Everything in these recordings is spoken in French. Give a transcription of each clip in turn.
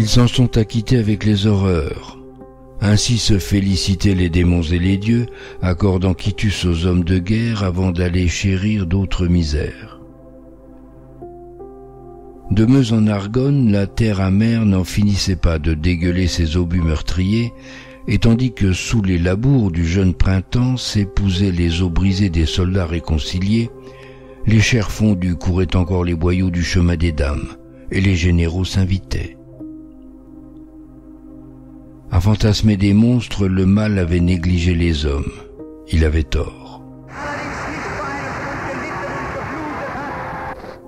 Ils s'en sont acquittés avec les horreurs. Ainsi se félicitaient les démons et les dieux, accordant quitus aux hommes de guerre avant d'aller chérir d'autres misères. De Meuse en Argonne, la terre amère n'en finissait pas de dégueuler ses obus meurtriers, et tandis que sous les labours du jeune printemps s'épousaient les os brisés des soldats réconciliés, les chairs fondues couraient encore les boyaux du chemin des dames, et les généraux s'invitaient. À fantasmer des monstres, le mal avait négligé les hommes. Il avait tort.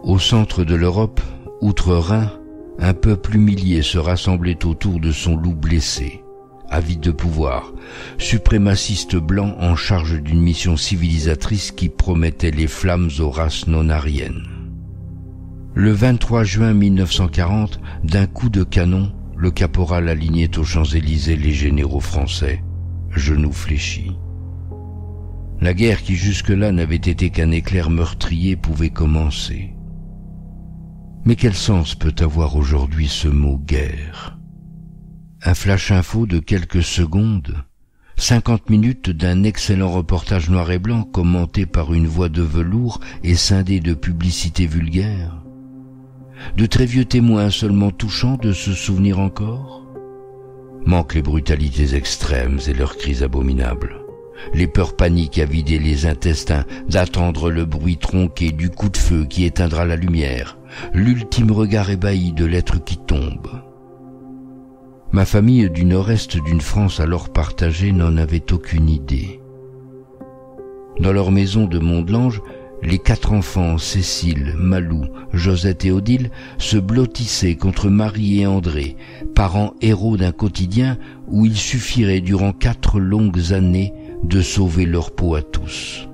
Au centre de l'Europe, outre-Rhin, un peuple humilié se rassemblait autour de son loup blessé, avide de pouvoir, suprémaciste blanc en charge d'une mission civilisatrice qui promettait les flammes aux races non-ariennes. Le 23 juin 1940, d'un coup de canon, le caporal alignait aux Champs-Élysées les généraux français, genoux fléchis. La guerre qui jusque-là n'avait été qu'un éclair meurtrier pouvait commencer. Mais quel sens peut avoir aujourd'hui ce mot guerre? Un flash info de quelques secondes, 50 minutes d'un excellent reportage noir et blanc commenté par une voix de velours et scindé de publicités vulgaires? De très vieux témoins seulement touchants de se souvenir encore? Manquent les brutalités extrêmes et leurs cris abominables, les peurs paniques à vider les intestins, d'attendre le bruit tronqué du coup de feu qui éteindra la lumière, l'ultime regard ébahi de l'être qui tombe. Ma famille du nord-est d'une France alors partagée n'en avait aucune idée. Dans leur maison de Mont-de-Lange, les 4 enfants, Cécile, Malou, Josette et Odile, se blottissaient contre Marie et André, parents héros d'un quotidien où il suffirait durant 4 longues années de sauver leur peau à tous.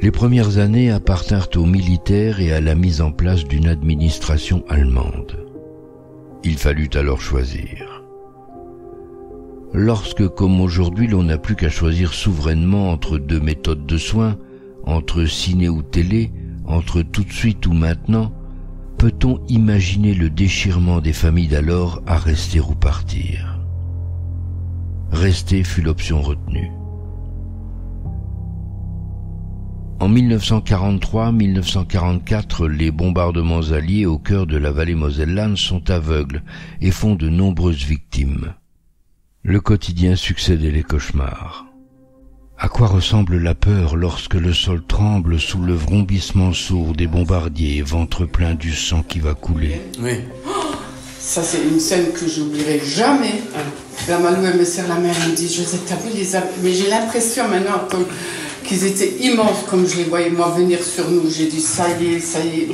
Les premières années appartinrent aux militaires et à la mise en place d'une administration allemande. Il fallut alors choisir. Lorsque, comme aujourd'hui, l'on n'a plus qu'à choisir souverainement entre 2 méthodes de soins, entre ciné ou télé, entre tout de suite ou maintenant, peut-on imaginer le déchirement des familles d'alors à rester ou partir? Rester fut l'option retenue. En 1943-1944, les bombardements alliés au cœur de la vallée mosellane sont aveugles et font de nombreuses victimes. Le quotidien succédait les cauchemars. À quoi ressemble la peur lorsque le sol tremble sous le vrombissement sourd des bombardiers, ventre plein du sang qui va couler? Oui. Ça, c'est une scène que j'oublierai jamais. La Malou, elle me serre la main, elle me dit, Josette, t'as vu les avions? Mais j'ai l'impression maintenant qu'ils étaient immenses, comme je les voyais moi venir sur nous. J'ai dit, ça y est, ça y est.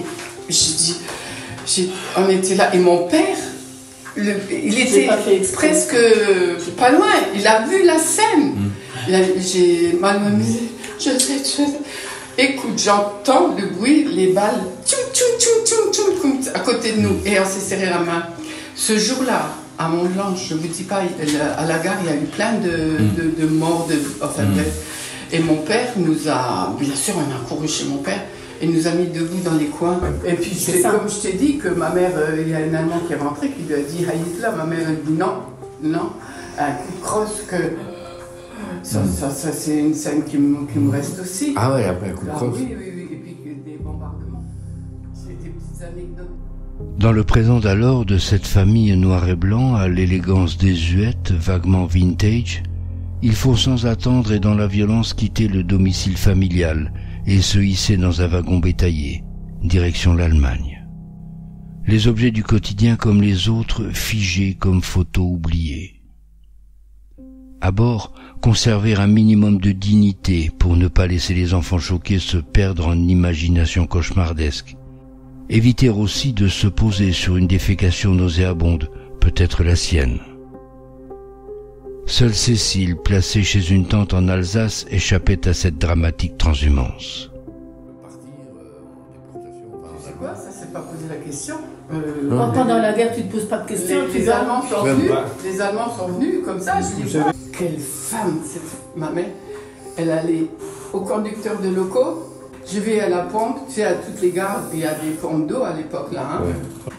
On était là. Et mon père, il était presque pas loin. Il a vu la scène. Malou me dit, Josette. Écoute, j'entends le bruit, les balles, à côté de nous. Et on s'est serré la main. Ce jour-là, à Mont-de-Lange, je ne vous dis pas, à la gare, il y a eu plein de morts, et mon père nous a, bien sûr, on a couru chez mon père, et nous a mis debout dans les coins. Et puis, c'est comme je t'ai dit, que ma mère, il y a un Allemand qui est rentré, qui lui a dit, Hitler, ma mère, elle dit non, un coup de crosse que... Ça c'est une scène qui me reste aussi. Ah ouais, après un coup de crosse. Oui, et puis des bombardements. C'est des petites anecdotes. Dans le présent d'alors de cette famille noir et blanc à l'élégance désuète, vaguement vintage, il faut sans attendre et dans la violence quitter le domicile familial et se hisser dans un wagon bétaillé, direction l'Allemagne. Les objets du quotidien comme les autres, figés comme photos oubliées. À bord, conserver un minimum de dignité pour ne pas laisser les enfants choqués se perdre en imagination cauchemardesque. Éviter aussi de se poser sur une défécation nauséabonde, peut-être la sienne. Seule Cécile, placée chez une tante en Alsace, échappait à cette dramatique transhumance. Tu sais quoi, ça c'est pas posé la question. Pendant la guerre, tu ne te poses pas de questions. Les Allemands sont venus comme ça, je dis pas. Quelle femme, ma mère. Elle allait au conducteur de locaux, je vais à la pompe, tu sais, à toutes les gares, il y a des pompes d'eau à l'époque là. Hein.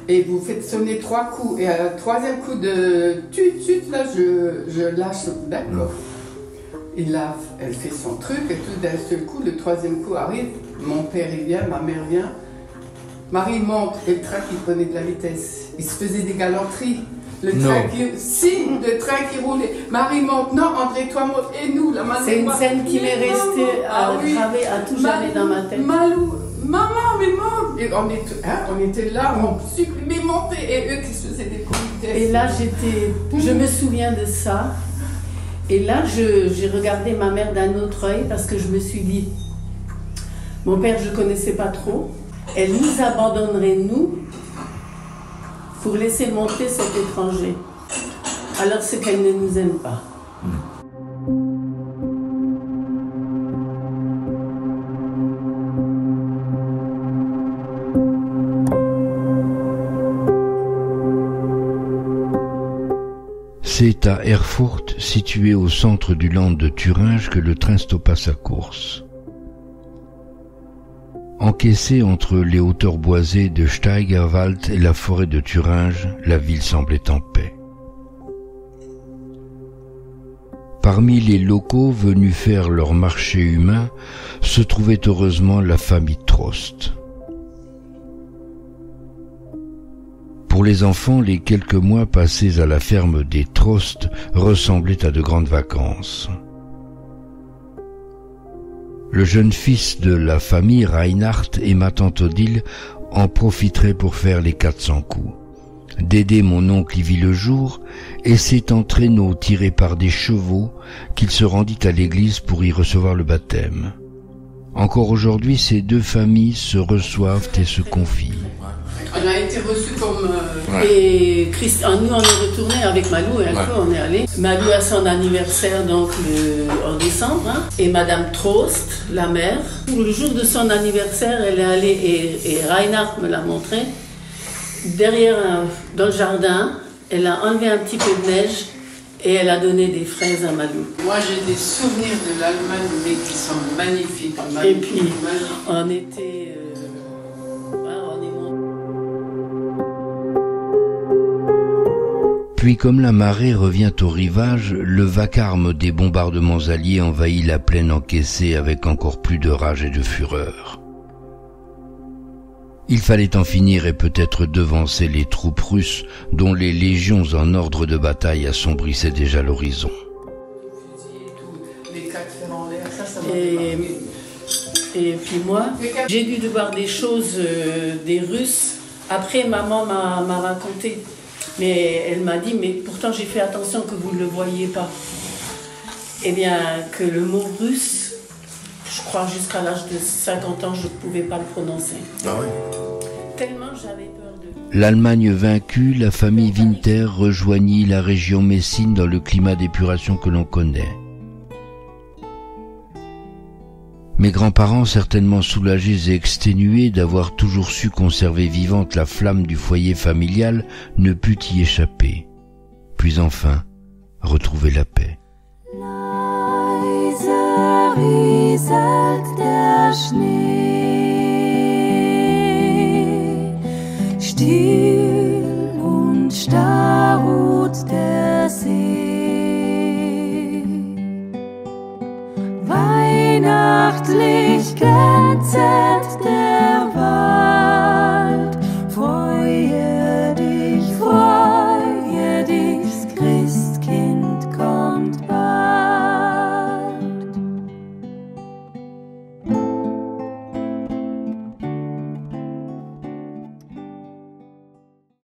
Et vous faites sonner 3 coups. Et à la 3e coup de tut, là, je lâche. D'accord. Et là, elle fait son truc et tout d'un seul coup, le 3e coup arrive. Mon père, il vient, ma mère vient. Marie monte et le train qui prenait de la vitesse. Il se faisait des galanteries. Le train qui roulait. Marie monte, non, André, toi monte, et nous, la maman. C'est une scène qui m'est restée gravée à tout jamais dans ma tête. Malou, maman, mais maman. Et on était là, on supprimait monter, et eux qui se faisaient des comités. Et là, je me souviens de ça. Et là, j'ai regardé ma mère d'un autre œil parce que je me suis dit, mon père, je ne connaissais pas trop. Elle nous abandonnerait, nous, pour laisser monter cet étranger. Alors c'est qu'elle ne nous aime pas. C'est à Erfurt, situé au centre du land de Thuringe, que le train stoppa sa course. Encaissée entre les hauteurs boisées de Steigerwald et la forêt de Thuringe, la ville semblait en paix. Parmi les locaux venus faire leur marché humain se trouvait heureusement la famille Trost. Pour les enfants, les quelques mois passés à la ferme des Trost ressemblaient à de grandes vacances. Le jeune fils de la famille, Reinhard, et ma tante Odile en profiteraient pour faire les 400 coups. Dédé, mon oncle, y vit le jour, et c'est en traîneau tiré par des chevaux qu'il se rendit à l'église pour y recevoir le baptême. Encore aujourd'hui, ces 2 familles se reçoivent et se confient. On a été reçus comme... Et nous, on est retournés avec Malou, et un peu on est allés. Malou a son anniversaire, donc en décembre, hein, et Madame Trost, la mère. Le jour de son anniversaire, elle est allée, et Reinhard me l'a montré, derrière, dans le jardin, elle a enlevé un petit peu de neige, et elle a donné des fraises à Malou. Moi, j'ai des souvenirs de l'Allemagne, mais qui sont magnifiques. Et puis, on était... Puis comme la marée revient au rivage, le vacarme des bombardements alliés envahit la plaine encaissée avec encore plus de rage et de fureur. Il fallait en finir et peut-être devancer les troupes russes dont les légions en ordre de bataille assombrissaient déjà l'horizon. Et puis moi, j'ai dû voir des choses des Russes. Après, maman m'a raconté. Mais elle m'a dit, mais pourtant j'ai fait attention que vous ne le voyiez pas. Eh bien, que le mot russe, je crois jusqu'à l'âge de 50 ans, je ne pouvais pas le prononcer. Ah oui. Tellement j'avais peur de... L'Allemagne vaincue, la famille Winter rejoignit la région messine dans le climat d'épuration que l'on connaît. Mes grands-parents, certainement soulagés et exténués d'avoir toujours su conserver vivante la flamme du foyer familial, ne put y échapper. Puis enfin, retrouver la paix. Leise rieselt der Schnee, still und starr ruht der See. Weihnachtlich glänzend